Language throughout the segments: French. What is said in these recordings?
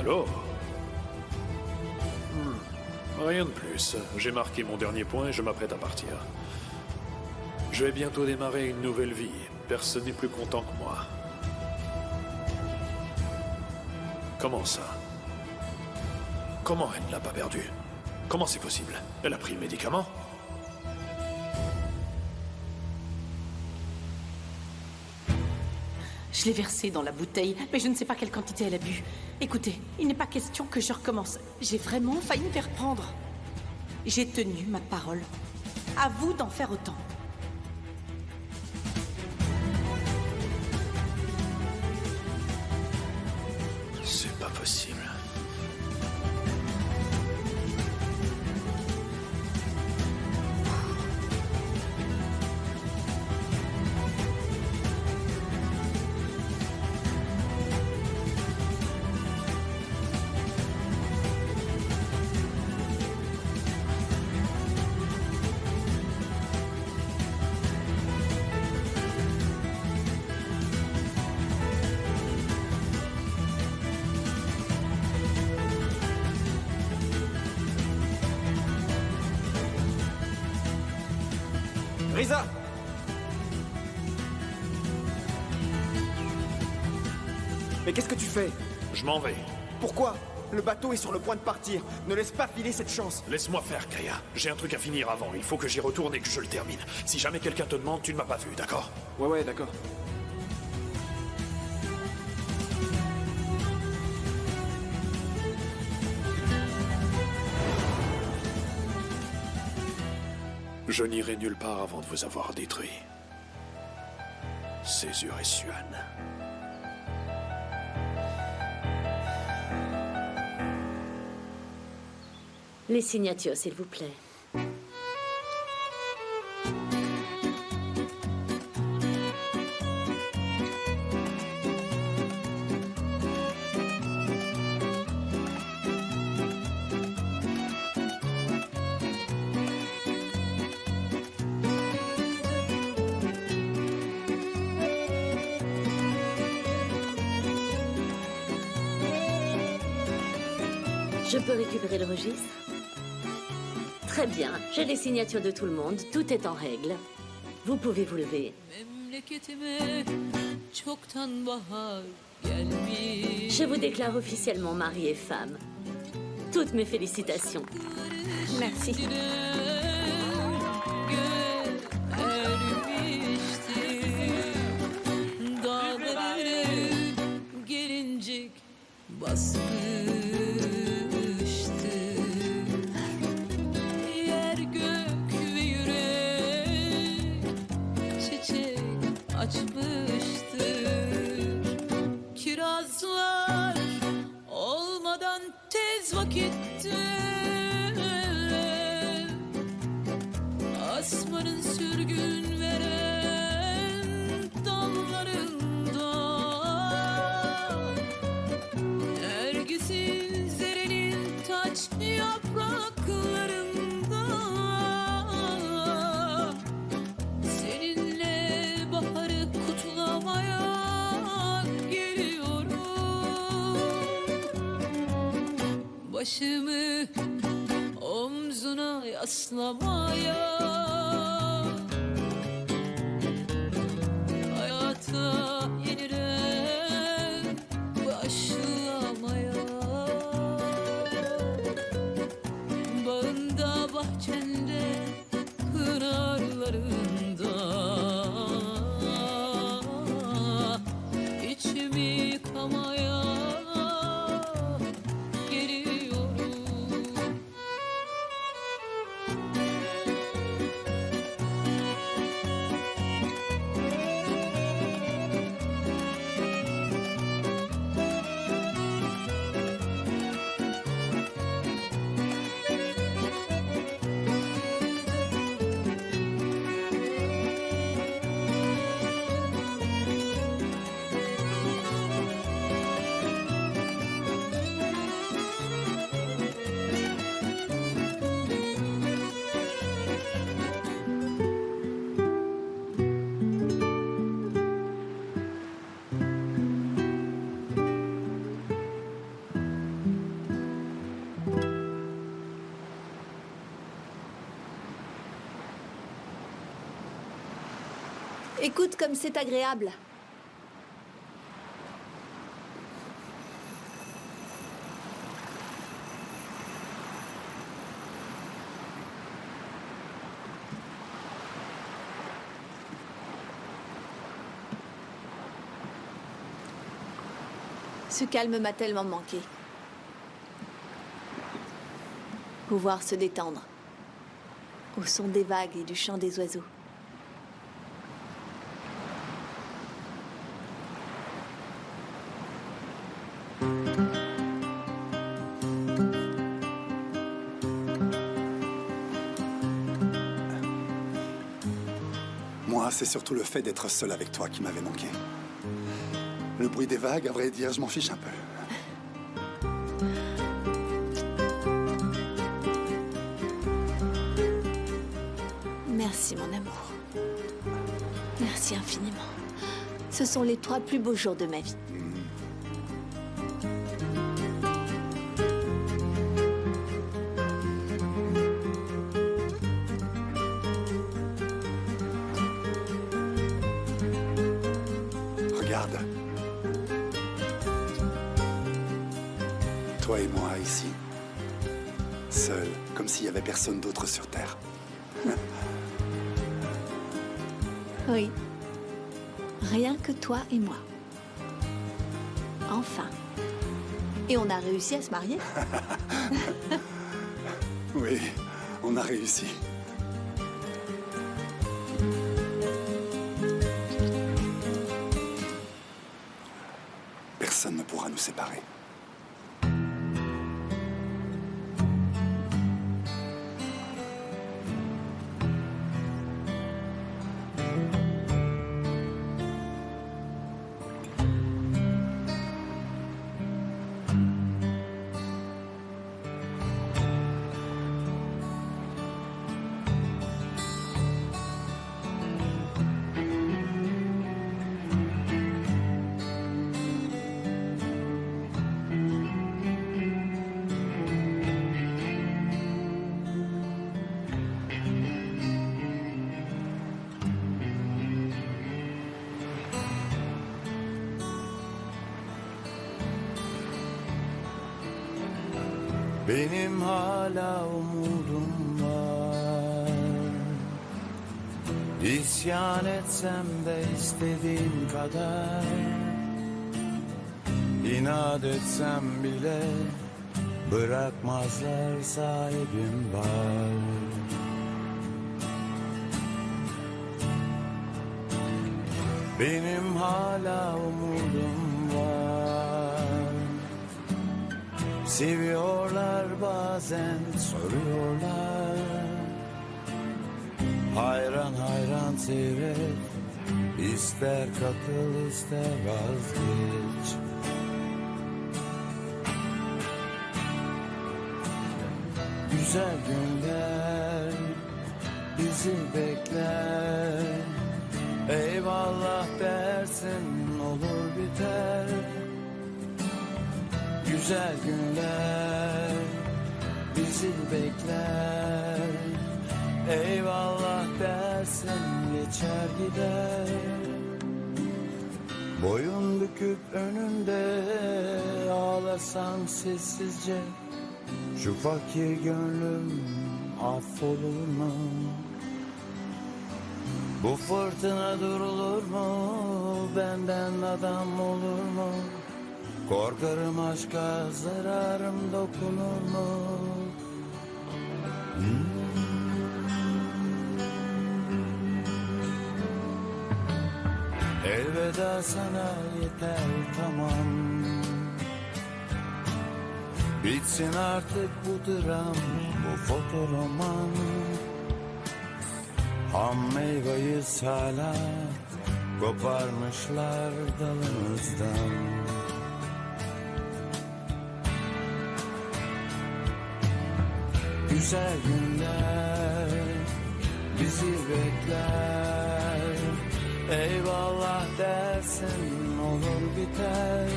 boulot. Rien de plus. J'ai marqué mon dernier point et je m'apprête à partir. Je vais bientôt démarrer une nouvelle vie. Personne n'est plus content que moi. Comment ça? Comment elle ne l'a pas perdu? Comment c'est possible? Elle a pris le médicament? Je l'ai versé dans la bouteille, mais je ne sais pas quelle quantité elle a bu. Écoutez, il n'est pas question que je recommence. J'ai vraiment failli me faire prendre. J'ai tenu ma parole. À vous d'en faire autant. C'est pas possible. Risa! Mais qu'est-ce que tu fais? Je m'en vais. Pourquoi? Le bateau est sur le point de partir. Ne laisse pas filer cette chance. Laisse-moi faire, Kaya. J'ai un truc à finir avant. Il faut que j'y retourne et que je le termine. Si jamais quelqu'un te demande, tu ne m'as pas vu, d'accord? Ouais, d'accord. Je n'irai nulle part avant de vous avoir détruit. Césure et Suan. Les signatures, s'il vous plaît. Je peux récupérer le registre? Très bien, j'ai les signatures de tout le monde, tout est en règle. Vous pouvez vous lever. Je vous déclare officiellement mari et femme. Toutes mes félicitations. Merci. Kirazlar olmadan tez vakitte asmanın sürgün veren dallarında Nergis'in zerenin taç yapraklarında seninle baharı kutlamaya Başımı omzuna yaslamaya Hayata yeniden başlamaya Bağında bahçende pınarlarında içimi yıkamaya Écoute comme c'est agréable. Ce calme m'a tellement manqué. Pouvoir se détendre au son des vagues et du chant des oiseaux. Moi, c'est surtout le fait d'être seul avec toi qui m'avait manqué. Le bruit des vagues, à vrai dire, je m'en fiche un peu. Merci, mon amour. Merci infiniment. Ce sont les 3 plus beaux jours de ma vie. Regarde. Toi et moi, ici. Seuls, comme s'il n'y avait personne d'autre sur Terre. Oui. Rien que toi et moi. Enfin. Et on a réussi à se marier. Oui, on a réussi. Personne ne pourra nous séparer. Benim hala umudum var. İsyan etsem de istediğim kadar, İnat etsem bile bırakmazlar, sahibim var. Benim hala umudum var. Seviyorlar bazen, soruyorlar. Hayran hayran seyret, ister katıl ister vazgeç. Güzel günler bizi bekler. Eyvallah dersin olur biter. Güzel günler bizi bekler. Eyvallah dersin geçer gider. Boyun büküp önünde ağlasan sessizce, şu fakir gönlüm affolur mu? Bu fırtına durulur mu? Benden adam olur mu? Korkarım aşka zararım dokunur mu? Elveda sana yeter tamam. Bitsin artık bu dram, bu fotoroman. Ham meyveyiz hala, koparmışlar dalımızdan. Güzel günler bizi bekler. Eyvallah dersin olur biter.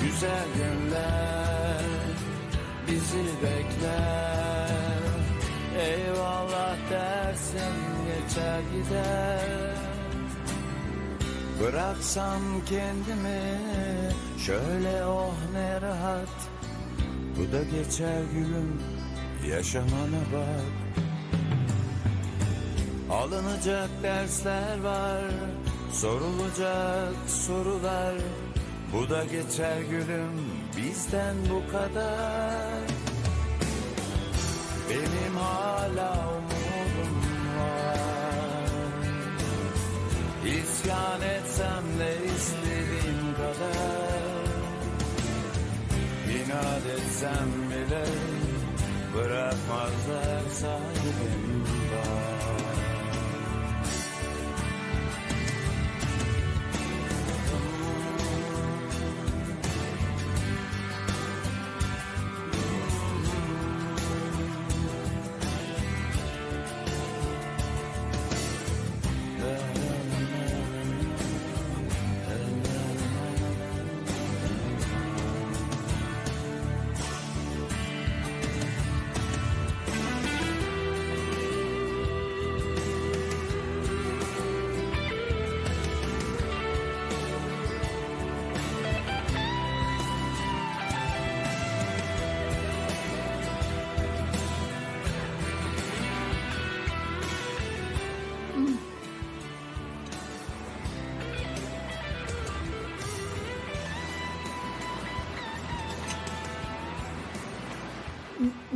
Güzel günler bizi bekler. Eyvallah dersin geçer geçer gider. Bıraksam kendimi şöyle oh ne rahat. Bu da geçer gülüm, yaşamana bak. Alınacak dersler var, sorulacak sorular. Bu da geçer gülüm, bizden bu kadar. Benim hala umudum var. İsyan etsem de istediğim kadar. İnat etsem bile bırakmazlar sahibim var.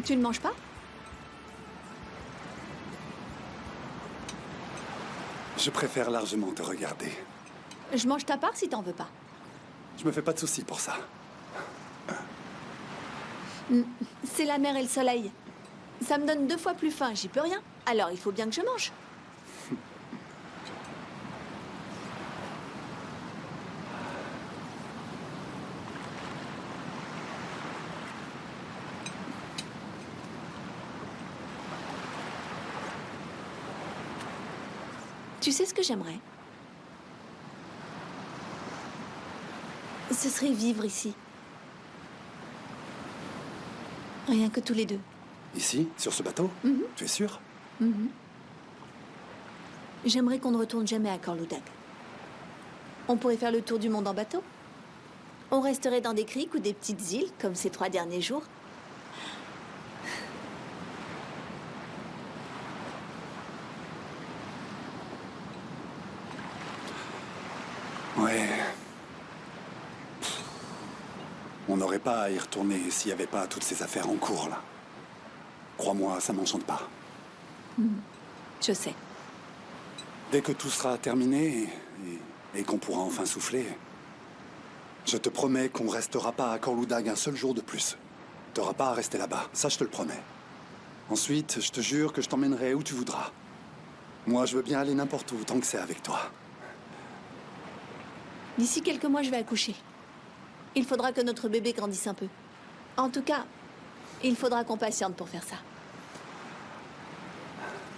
Tu ne manges pas? Je préfère largement te regarder. Je mange ta part si t'en veux pas. Je me fais pas de soucis pour ça. C'est la mer et le soleil. Ça me donne 2 fois plus faim, j'y peux rien. Alors il faut bien que je mange. Tu sais ce que j'aimerais? Ce serait vivre ici. Rien que tous les deux. Ici, sur ce bateau? Tu es sûr? J'aimerais qu'on ne retourne jamais à Corloudag. On pourrait faire le tour du monde en bateau. On resterait dans des criques ou des petites îles, comme ces 3 derniers jours. Ouais. On n'aurait pas à y retourner s'il n'y avait pas toutes ces affaires en cours, là. Crois-moi, ça m'enchante pas. Je sais. Dès que tout sera terminé et qu'on pourra enfin souffler, je te promets qu'on restera pas à Corloudag un seul jour de plus. T'auras pas à rester là-bas, ça je te le promets. Ensuite, je te jure que je t'emmènerai où tu voudras. Moi, je veux bien aller n'importe où tant que c'est avec toi. D'ici quelques mois, je vais accoucher. Il faudra que notre bébé grandisse un peu. En tout cas, il faudra qu'on patiente pour faire ça.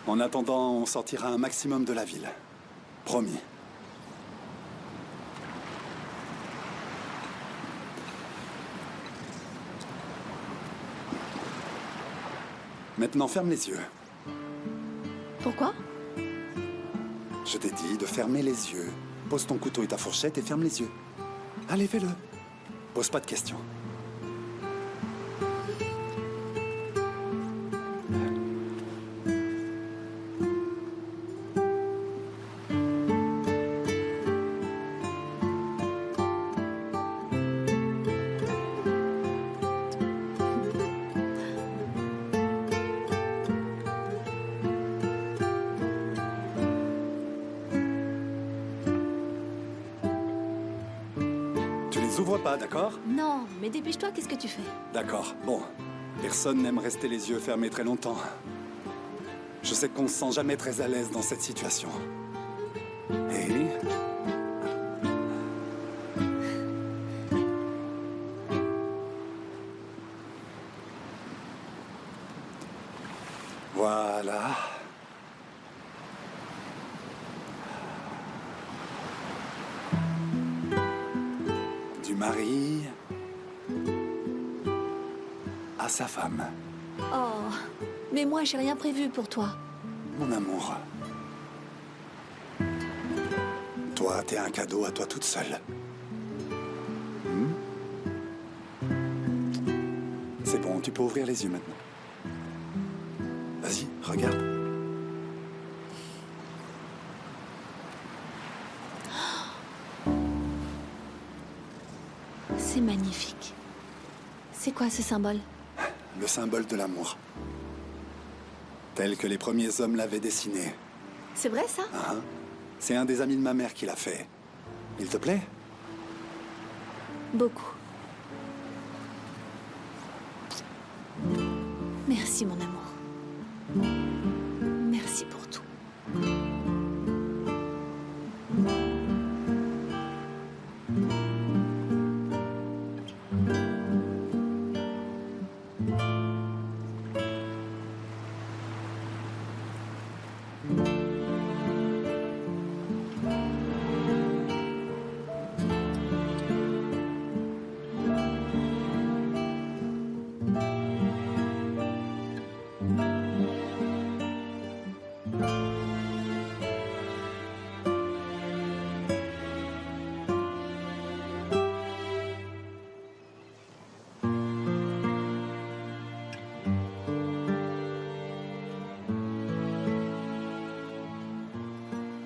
En attendant, on sortira un maximum de la ville. Promis. Maintenant, ferme les yeux. Pourquoi? Je t'ai dit de fermer les yeux. Pose ton couteau et ta fourchette et ferme les yeux. Allez, fais-le. Pose pas de questions. Ouvre pas, d'accord? Non, mais dépêche-toi, qu'est-ce que tu fais? D'accord, bon. Personne n'aime rester les yeux fermés très longtemps. Je sais qu'on se sent jamais très à l'aise dans cette situation. Et... voilà. Du mari à sa femme. Oh, mais moi, j'ai rien prévu pour toi. Mon amour, Toi, t'es un cadeau à toi toute seule. C'est bon, tu peux ouvrir les yeux maintenant. Vas-y, regarde. C'est magnifique. C'est quoi ce symbole? Le symbole de l'amour. Tel que les premiers hommes l'avaient dessiné. C'est vrai ça? C'est un des amis de ma mère qui l'a fait. Il te plaît? Beaucoup. Merci mon amour. Merci pour tout.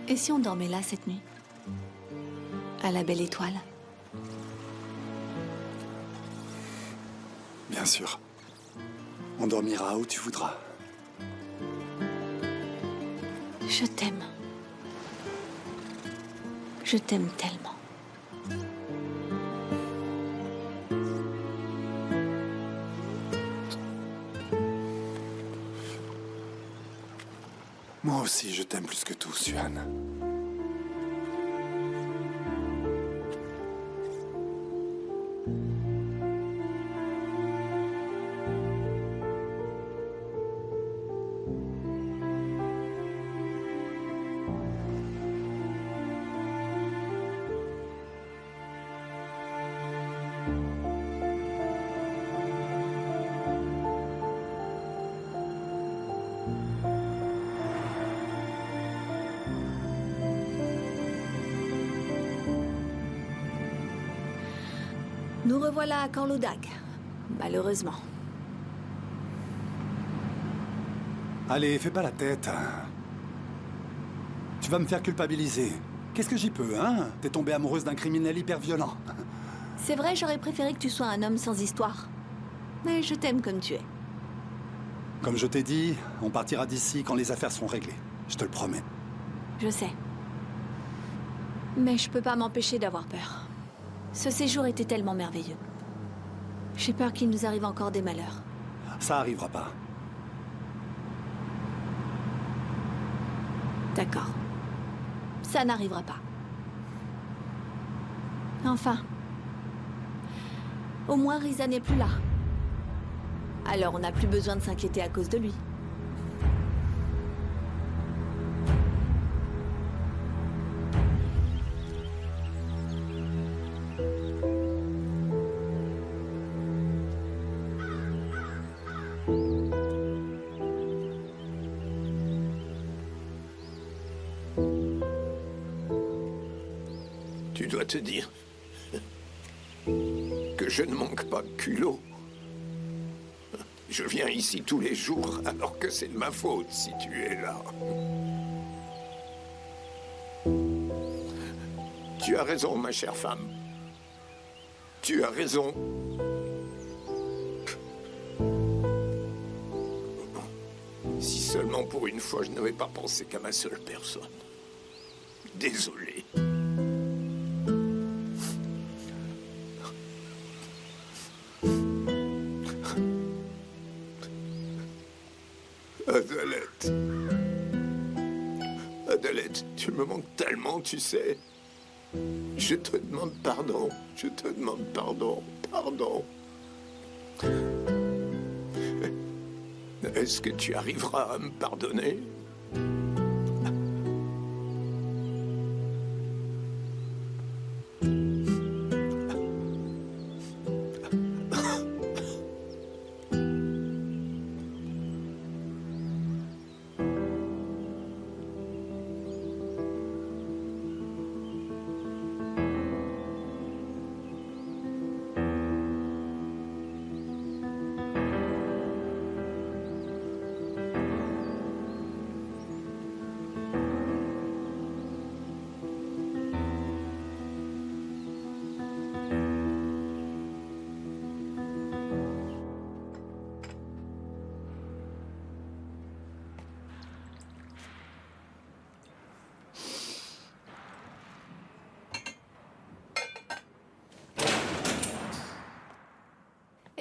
Et si on dormait là cette nuit? À la belle étoile? Bien sûr. On dormira où tu voudras. Je t'aime. Je t'aime tellement. Moi aussi, je t'aime plus que tout, Suan. Nous revoilà à Corloudag, malheureusement. Allez, fais pas la tête. Tu vas me faire culpabiliser. Qu'est-ce que j'y peux, hein? T'es tombée amoureuse d'un criminel hyper violent. C'est vrai, j'aurais préféré que tu sois un homme sans histoire. Mais je t'aime comme tu es. Comme je t'ai dit, on partira d'ici quand les affaires seront réglées. Je te le promets. Je sais. Mais je peux pas m'empêcher d'avoir peur. Ce séjour était tellement merveilleux. J'ai peur qu'il nous arrive encore des malheurs. Ça arrivera pas. D'accord. Ça n'arrivera pas. Enfin. Au moins Riza n'est plus là. Alors on n'a plus besoin de s'inquiéter à cause de lui. Tu dois te dire que je ne manque pas de culot. Je viens ici tous les jours alors que c'est de ma faute si tu es là. Tu as raison, ma chère femme. Tu as raison. Si seulement pour une fois je n'avais pas pensé qu'à ma seule personne. Désolé. Adalette. Adalette, tu me manques tellement, tu sais. Je te demande pardon. Je te demande pardon. Pardon. Est-ce que tu arriveras à me pardonner?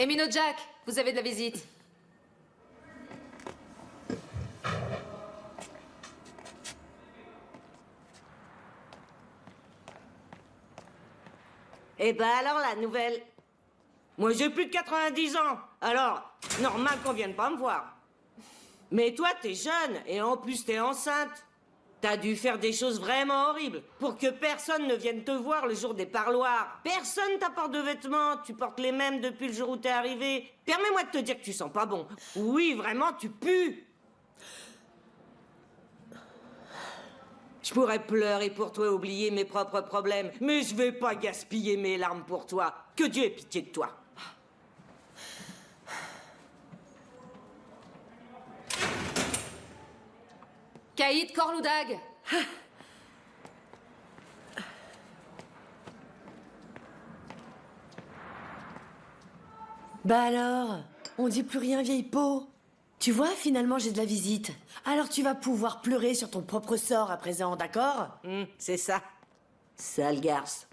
Emino Jack, vous avez de la visite. Eh ben alors, la nouvelle... Moi, j'ai plus de 90 ans. Alors, normal qu'on vienne pas me voir. Mais toi, t'es jeune, et en plus, t'es enceinte. T'as dû faire des choses vraiment horribles pour que personne ne vienne te voir le jour des parloirs. Personne t'apporte de vêtements, tu portes les mêmes depuis le jour où t'es arrivé. Permets-moi de te dire que tu sens pas bon. Oui, vraiment, tu pues. Je pourrais pleurer pour toi et oublier mes propres problèmes, mais je vais pas gaspiller mes larmes pour toi. Que Dieu ait pitié de toi. Caïd Corloudag. Bah alors, on dit plus rien, vieille peau. Tu vois, finalement, j'ai de la visite. Alors tu vas pouvoir pleurer sur ton propre sort à présent, d'accord? C'est ça. Sale garce.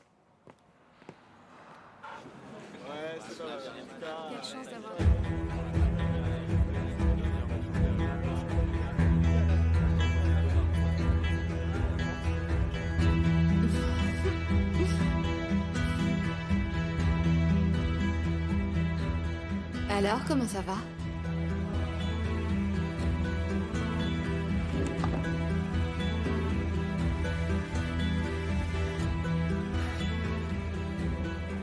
Alors, comment ça va?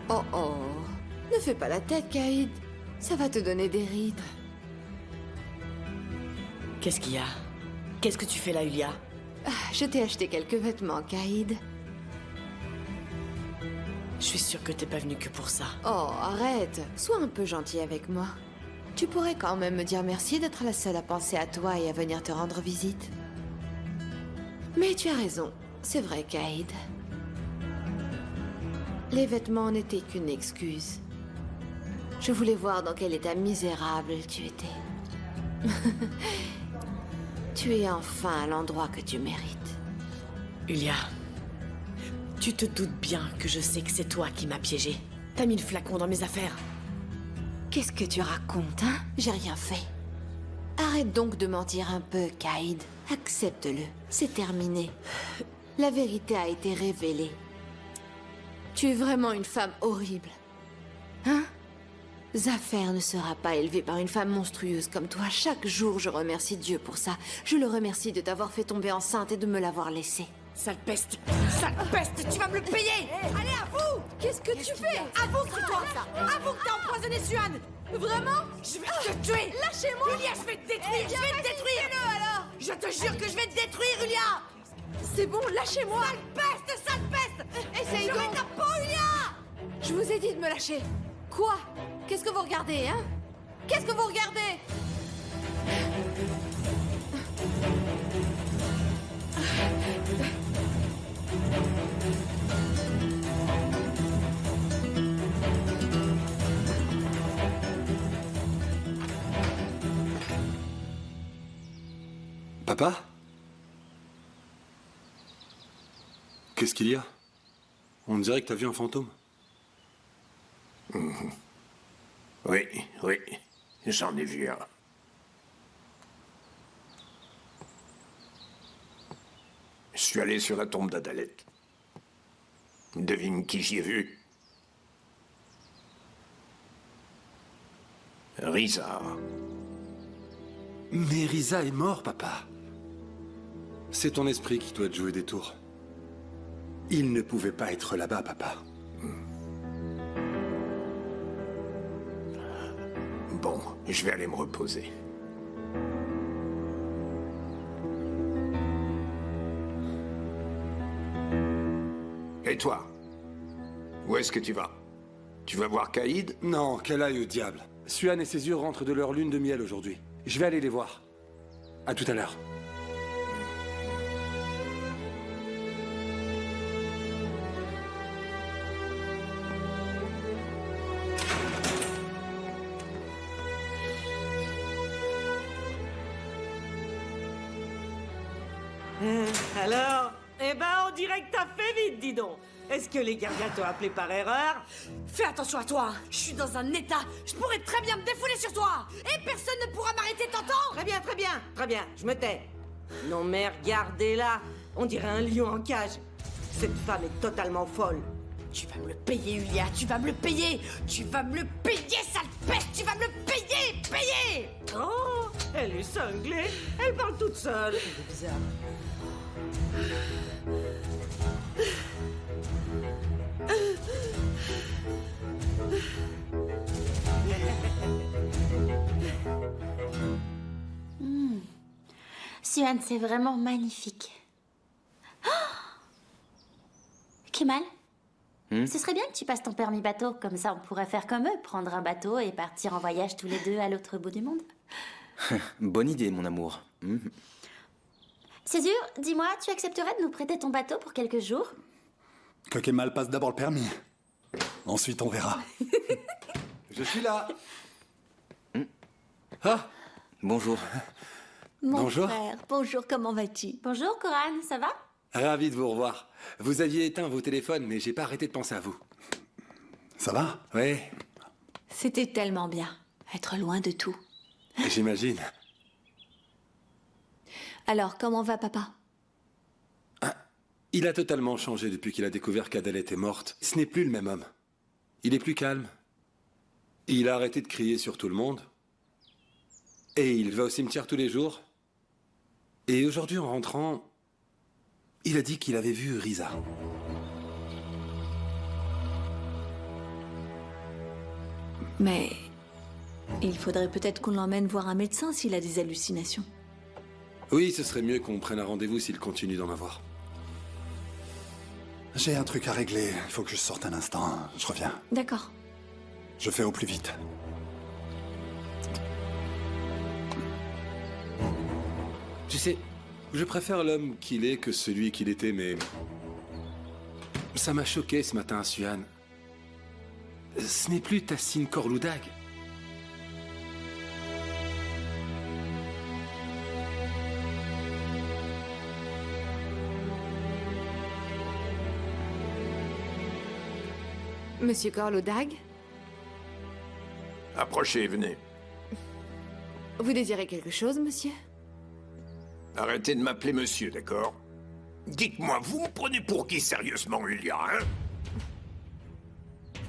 Oh oh, ne fais pas la tête, Caïd. Ça va te donner des rides. Qu'est-ce qu'il y a? Qu'est-ce que tu fais là, Yulia? Je t'ai acheté quelques vêtements, Caïd. Je suis sûre que t'es pas venu que pour ça. Oh, arrête. Sois un peu gentil avec moi. Tu pourrais quand même me dire merci d'être la seule à penser à toi et à venir te rendre visite. Mais tu as raison. C'est vrai, Caïd. Les vêtements n'étaient qu'une excuse. Je voulais voir dans quel état misérable tu étais. Tu es enfin à l'endroit que tu mérites. Yulia, tu te doutes bien que je sais que c'est toi qui m'as piégé. T'as mis le flacon dans mes affaires. Qu'est-ce que tu racontes, hein? J'ai rien fait. Arrête donc de mentir un peu, Caïd. Accepte-le. C'est terminé. La vérité a été révélée. Tu es vraiment une femme horrible. Hein? Zafer ne sera pas élevé par une femme monstrueuse comme toi. Chaque jour, je remercie Dieu pour ça. Je le remercie de t'avoir fait tomber enceinte et de me l'avoir laissé. Sale peste! Sale peste! Tu vas me le payer! Allez, avoue! Qu'est-ce que tu fais? Avoue que c'est toi! Avoue que t'as empoisonné Suan! Vraiment? Je vais te tuer! Lâchez-moi! Ulia, je vais te détruire! Je vais te détruire! alors! Je te jure que je vais te détruire, Ulia! C'est bon, lâchez-moi! Sale peste! Essaye Je donc! vais ta peau, Ulia! Je vous ai dit de me lâcher. Quoi? Qu'est-ce que vous regardez, hein? Qu'est-ce que vous regardez? Papa? Qu'est-ce qu'il y a? On dirait que t'as vu un fantôme. Oui, oui, j'en ai vu un. Je suis allé sur la tombe d'Adalet. Devine qui j'y ai vu? Riza. Mais Riza est mort, papa. C'est ton esprit qui doit te jouer des tours. Il ne pouvait pas être là-bas, papa. Bon, je vais aller me reposer. Et toi? Où est-ce que tu vas? Tu vas voir Caïd? Non, qu'elle aille au diable. Suan et ses yeux rentrent de leur lune de miel aujourd'hui. Je vais aller les voir. À tout à l'heure. Alors? Eh ben, on dirait que t'as fait vite, dis donc. Est-ce que les gardiens t'ont appelé par erreur? Fais attention à toi. Je suis dans un état. Je pourrais très bien me défouler sur toi. Et personne ne pourra m'arrêter, t'entends? Très bien, très bien, très bien, je me tais. Non mais regardez-la, on dirait un lion en cage. Cette femme est totalement folle. Tu vas me le payer, Yulia, tu vas me le payer. Tu vas me le payer, sale peste, tu vas me le payer, payer. Oh, elle est cinglée, elle parle toute seule. C'est bizarre. Sian, c'est vraiment magnifique. Oh Kemal, ce serait bien que tu passes ton permis bateau. Comme ça, on pourrait faire comme eux, prendre un bateau et partir en voyage tous les deux à l'autre bout du monde. Bonne idée, mon amour. Césure, dis-moi, tu accepterais de nous prêter ton bateau pour quelques jours? Que Kemal passe d'abord le permis. Ensuite, on verra. Je suis là. Ah, bonjour. Mon Bonjour. frère, bonjour, comment vas-tu? Bonjour, Coran, ça va? Ravi de vous revoir. Vous aviez éteint vos téléphones, mais j'ai pas arrêté de penser à vous. Ça va? Oui, C'était tellement bien, être loin de tout. j'imagine. Alors, comment va papa? Il a totalement changé depuis qu'il a découvert qu'Adèle était morte. Ce n'est plus le même homme. Il est plus calme. Il a arrêté de crier sur tout le monde. Et il va au cimetière tous les jours. Et aujourd'hui, en rentrant, il a dit qu'il avait vu Risa. Mais il faudrait peut-être qu'on l'emmène voir un médecin s'il a des hallucinations. Oui, ce serait mieux qu'on prenne un rendez-vous s'il continue d'en avoir. J'ai un truc à régler. Il faut que je sorte un instant. Je reviens. D'accord. Je fais au plus vite. Tu sais, je préfère l'homme qu'il est que celui qu'il était, mais... Ça m'a choqué ce matin, Suhan. Ce n'est plus Tassine Korloudag. Monsieur Korloudag, Approchez, venez. vous désirez quelque chose, monsieur? Arrêtez de m'appeler monsieur, d'accord? Dites-moi, vous me prenez pour qui sérieusement, Yulia, hein?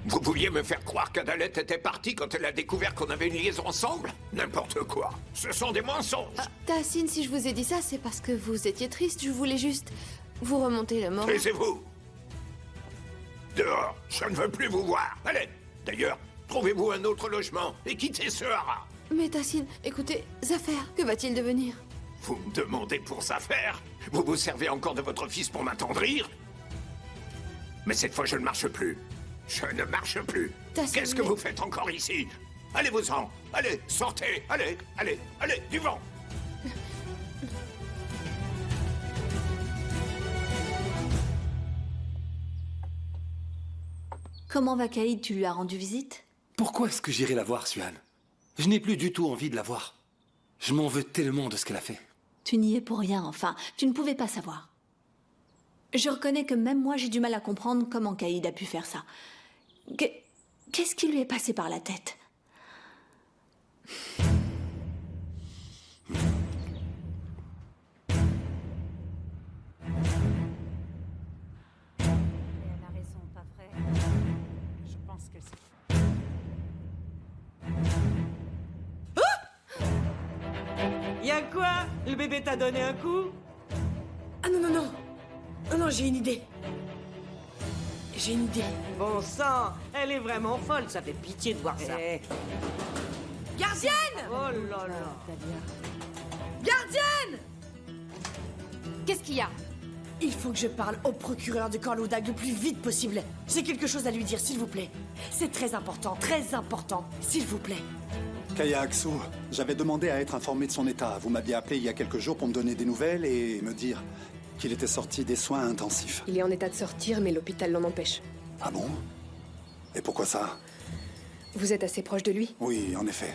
Vous vouliez me faire croire qu'Adalette était partie quand elle a découvert qu'on avait une liaison ensemble? N'importe quoi. Ce sont des mensonges. Tassine, si je vous ai dit ça, c'est parce que vous étiez triste. Je voulais juste vous remonter le moral. Taisez-vous. Dehors, je ne veux plus vous voir. Allez. D'ailleurs, trouvez-vous un autre logement et quittez ce haras. Mais Tassine, écoutez, Zafer, que va-t-il devenir? Vous me demandez pour ça faire? Vous vous servez encore de votre fils pour m'attendrir? Mais cette fois, je ne marche plus. Je ne marche plus. Qu'est-ce que vous faites encore ici? Allez-vous-en. Allez, sortez. Allez, allez, allez, du vent. Comment va Caïd? Tu lui as rendu visite? Pourquoi est-ce que j'irai la voir, Suhan? Je n'ai plus du tout envie de la voir. Je m'en veux tellement de ce qu'elle a fait. Tu n'y es pour rien, enfin. Tu ne pouvais pas savoir. Je reconnais que même moi, j'ai du mal à comprendre comment Caïd a pu faire ça. Qu'est-ce qui lui est passé par la tête? Elle a raison, pas vrai? Je pense qu'elle s'est... Y'a quoi? Le bébé t'a donné un coup? Ah non, non, non. Non, non, j'ai une idée. J'ai une idée. Bon sang, elle est vraiment folle, ça fait pitié de voir ça. Gardienne! Oh là là. Gardienne! Qu'est-ce qu'il y a? Il faut que je parle au procureur de Korloudag le plus vite possible. J'ai quelque chose à lui dire, s'il vous plaît. C'est très important, s'il vous plaît. Kaya Aksu, j'avais demandé à être informé de son état. Vous m'aviez appelé il y a quelques jours pour me donner des nouvelles et me dire qu'il était sorti des soins intensifs. Il est en état de sortir, mais l'hôpital l'en empêche. Ah bon? Et pourquoi ça? Vous êtes assez proche de lui? Oui, en effet.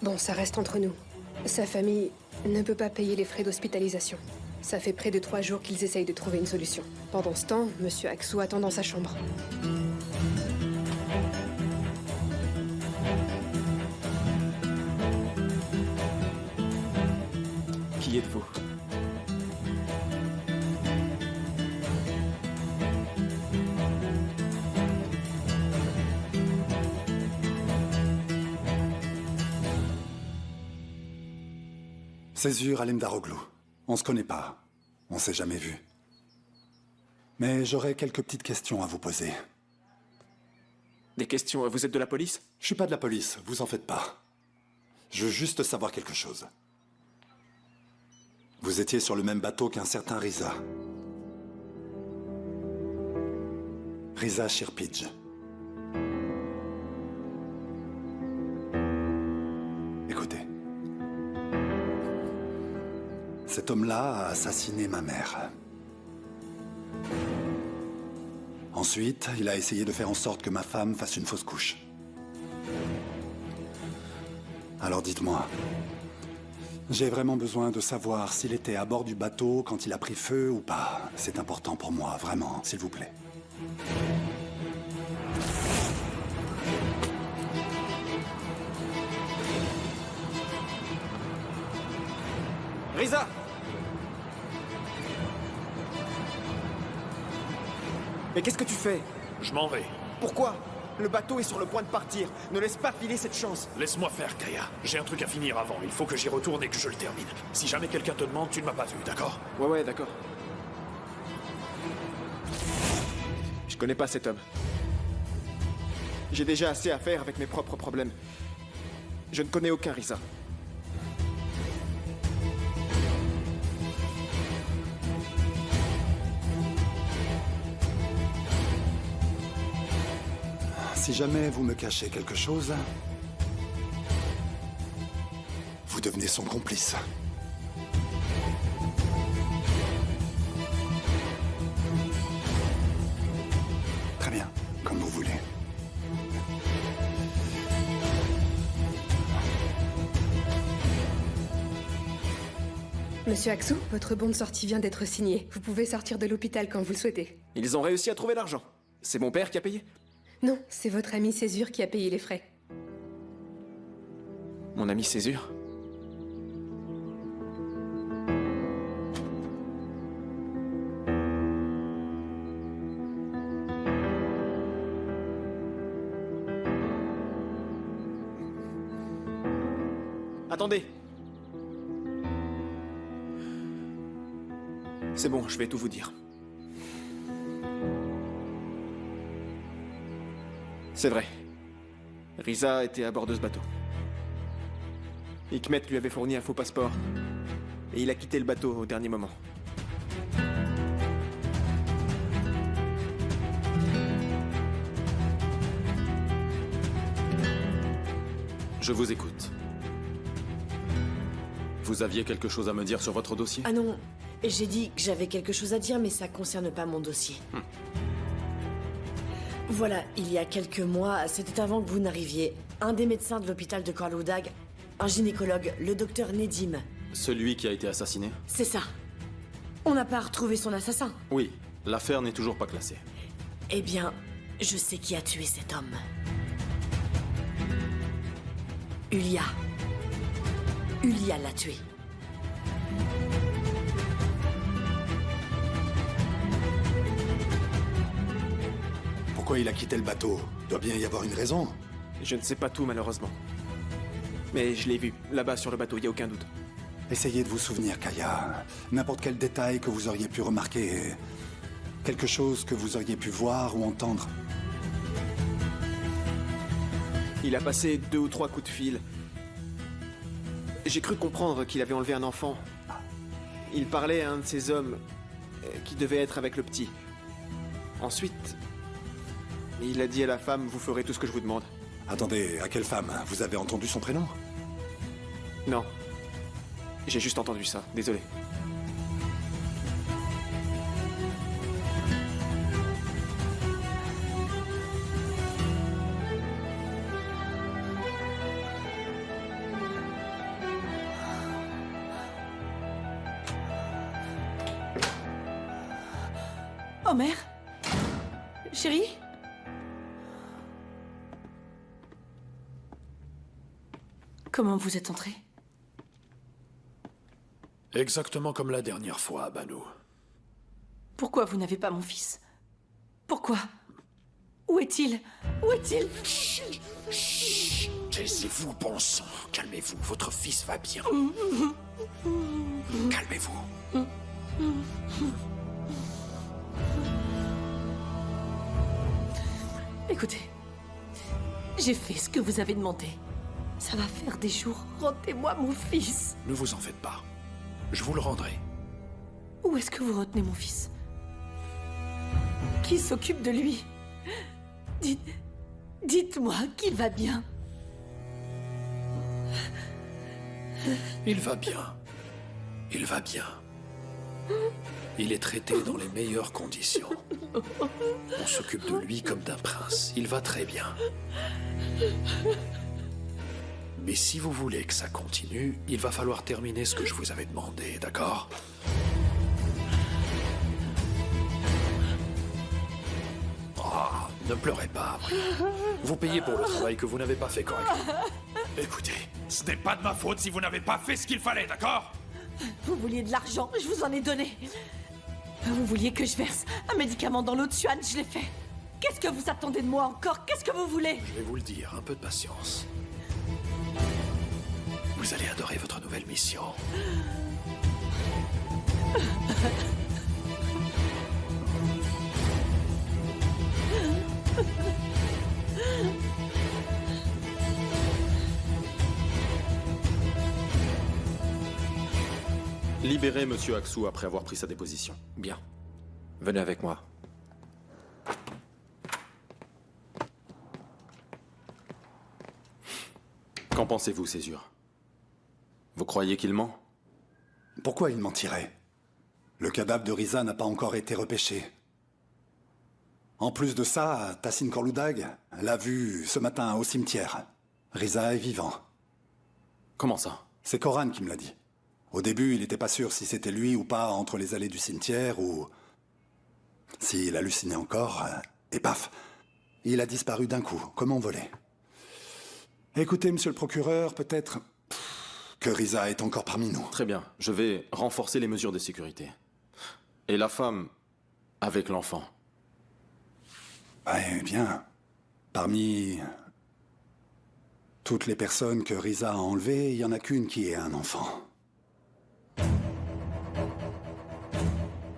Bon, ça reste entre nous. Sa famille ne peut pas payer les frais d'hospitalisation. Ça fait près de 3 jours qu'ils essayent de trouver une solution. Pendant ce temps, Monsieur Axou attend dans sa chambre. Qui êtes-vous? Césure Alemdaroglu. On se connaît pas. On s'est jamais vu. Mais j'aurais quelques petites questions à vous poser. Des questions? Vous êtes de la police? Je suis pas de la police, vous en faites pas. Je veux juste savoir quelque chose. Vous étiez sur le même bateau qu'un certain Riza. Riza Shirpidge. Écoutez. Cet homme-là a assassiné ma mère. Ensuite, il a essayé de faire en sorte que ma femme fasse une fausse couche. Alors dites-moi, j'ai vraiment besoin de savoir s'il était à bord du bateau quand il a pris feu ou pas. C'est important pour moi, vraiment, s'il vous plaît. Riza! Mais qu'est-ce que tu fais? Je m'en vais. Pourquoi? Le bateau est sur le point de partir. Ne laisse pas filer cette chance. Laisse-moi faire, Kaya. J'ai un truc à finir avant. Il faut que j'y retourne et que je le termine. Si jamais quelqu'un te demande, tu ne m'as pas vu, d'accord? Ouais, d'accord. Je connais pas cet homme. J'ai déjà assez à faire avec mes propres problèmes. Je ne connais aucun Riza. Si jamais vous me cachez quelque chose, vous devenez son complice. Très bien, comme vous voulez. Monsieur Axou, votre bon de sortie vient d'être signé. Vous pouvez sortir de l'hôpital quand vous le souhaitez. Ils ont réussi à trouver l'argent. C'est mon père qui a payé? Non, c'est votre ami Césure qui a payé les frais. Mon ami Césure? Attendez! C'est bon, je vais tout vous dire. C'est vrai. Riza était à bord de ce bateau. Hikmet lui avait fourni un faux passeport. Et il a quitté le bateau au dernier moment. Je vous écoute. Vous aviez quelque chose à me dire sur votre dossier? Ah non, j'ai dit que j'avais quelque chose à dire, mais ça concerne pas mon dossier. Voilà, il y a quelques mois, c'était avant que vous n'arriviez, un des médecins de l'hôpital de Karloudag, un gynécologue, le docteur Nedim. Celui qui a été assassiné? C'est ça. On n'a pas retrouvé son assassin. Oui, l'affaire n'est toujours pas classée. Eh bien, je sais qui a tué cet homme. Ulia. Ulia l'a tué. Pourquoi il a quitté le bateau? Doit bien y avoir une raison. Je ne sais pas tout, malheureusement. Mais je l'ai vu, là-bas sur le bateau, il n'y a aucun doute. Essayez de vous souvenir, Kaya. N'importe quel détail que vous auriez pu remarquer. Quelque chose que vous auriez pu voir ou entendre. Il a passé 2 ou 3 coups de fil. J'ai cru comprendre qu'il avait enlevé un enfant. Il parlait à un de ces hommes qui devait être avec le petit. Ensuite, il a dit à la femme, vous ferez tout ce que je vous demande. Attendez, à quelle femme? Vous avez entendu son prénom? Non. J'ai juste entendu ça, désolé. Omer? Chérie? Comment vous êtes entré? Exactement comme la dernière fois, Banu. Pourquoi vous n'avez pas mon fils? Pourquoi? Où est-il? Où est-il? Taisez-vous, bon sang. Calmez-vous, votre fils va bien. Calmez-vous. Écoutez, j'ai fait ce que vous avez demandé. Ça va faire des jours. Rendez-moi mon fils. Ne vous en faites pas. Je vous le rendrai. Où est-ce que vous retenez mon fils? Qui s'occupe de lui? Dites-moi qu'il va bien. Il va bien. Il va bien. Il est traité dans les meilleures conditions. On s'occupe de lui comme d'un prince. Il va très bien. Mais si vous voulez que ça continue, il va falloir terminer ce que je vous avais demandé, d'accord? Oh, ne pleurez pas. Vous payez pour le travail que vous n'avez pas fait correctement. Écoutez, ce n'est pas de ma faute si vous n'avez pas fait ce qu'il fallait, d'accord? Vous vouliez de l'argent, je vous en ai donné. Vous vouliez que je verse un médicament dans l'eau de Suan, je l'ai fait. Qu'est-ce que vous attendez de moi encore? Qu'est-ce que vous voulez? Je vais vous le dire, un peu de patience. Vous allez adorer votre nouvelle mission. Libérez Monsieur Aksu après avoir pris sa déposition. Bien. Venez avec moi. Qu'en pensez-vous, Césure? Vous croyez qu'il ment? Pourquoi il mentirait? Le cadavre de Riza n'a pas encore été repêché. En plus de ça, Tassine Korloudag l'a vu ce matin au cimetière. Riza est vivant. Comment ça? C'est Koran qui me l'a dit. Au début, il n'était pas sûr si c'était lui ou pas entre les allées du cimetière ou... s'il hallucinait encore, et paf, il a disparu d'un coup, comme envolé. Écoutez, monsieur le procureur, peut-être que Riza est encore parmi nous. Très bien, je vais renforcer les mesures de sécurité. Et la femme avec l'enfant? Eh bien, parmi toutes les personnes que Riza a enlevées, il n'y en a qu'une qui est un enfant.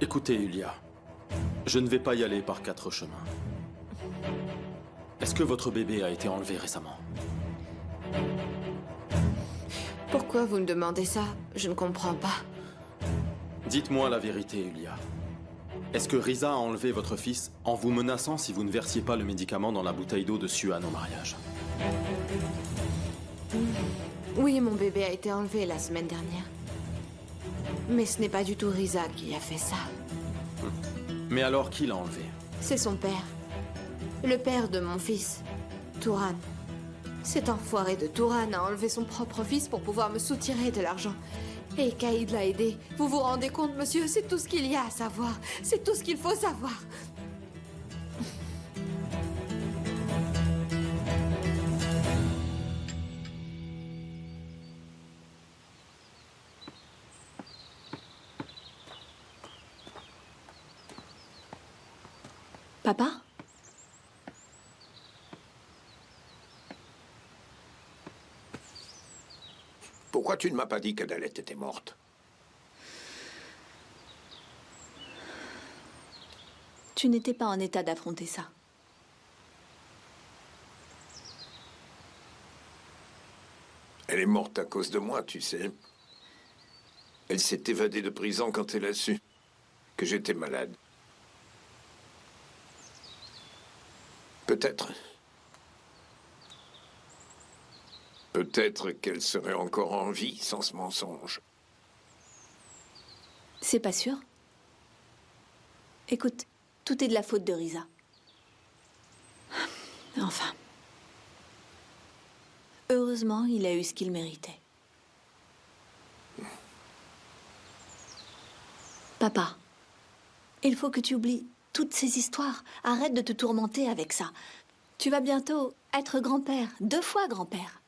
Écoutez, Yulia, je ne vais pas y aller par 4 chemins. Est-ce que votre bébé a été enlevé récemment? Pourquoi vous me demandez ça? Je ne comprends pas. Dites-moi la vérité, Yulia. Est-ce que Riza a enlevé votre fils en vous menaçant si vous ne versiez pas le médicament dans la bouteille d'eau de Suan au mariage? Oui, mon bébé a été enlevé la semaine dernière. Mais ce n'est pas du tout Riza qui a fait ça. Mais alors, qui l'a enlevé? C'est son père. Le père de mon fils, Touran. Cet enfoiré de Touran a enlevé son propre fils pour pouvoir me soutirer de l'argent. Et Caïd l'a aidé. Vous vous rendez compte, monsieur? C'est tout ce qu'il y a à savoir. C'est tout ce qu'il faut savoir. Papa? Pourquoi tu ne m'as pas dit qu'Adalette était morte? Tu n'étais pas en état d'affronter ça. Elle est morte à cause de moi, tu sais. Elle s'est évadée de prison quand elle a su que j'étais malade. Peut-être. Peut-être qu'elle serait encore en vie sans ce mensonge. C'est pas sûr. Écoute, tout est de la faute de Riza. Enfin. Heureusement, il a eu ce qu'il méritait. Papa, il faut que tu oublies toutes ces histoires. Arrête de te tourmenter avec ça. Tu vas bientôt être grand-père, 2 fois grand-père.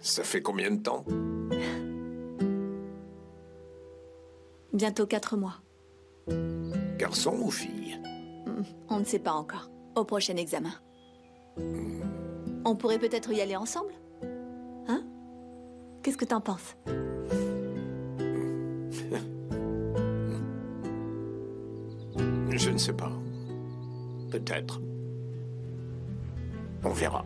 Ça fait combien de temps? Bientôt 4 mois. Garçon ou fille? On ne sait pas encore. Au prochain examen. On pourrait peut-être y aller ensemble? Hein? Qu'est-ce que t'en penses? Je ne sais pas. Peut-être. On verra.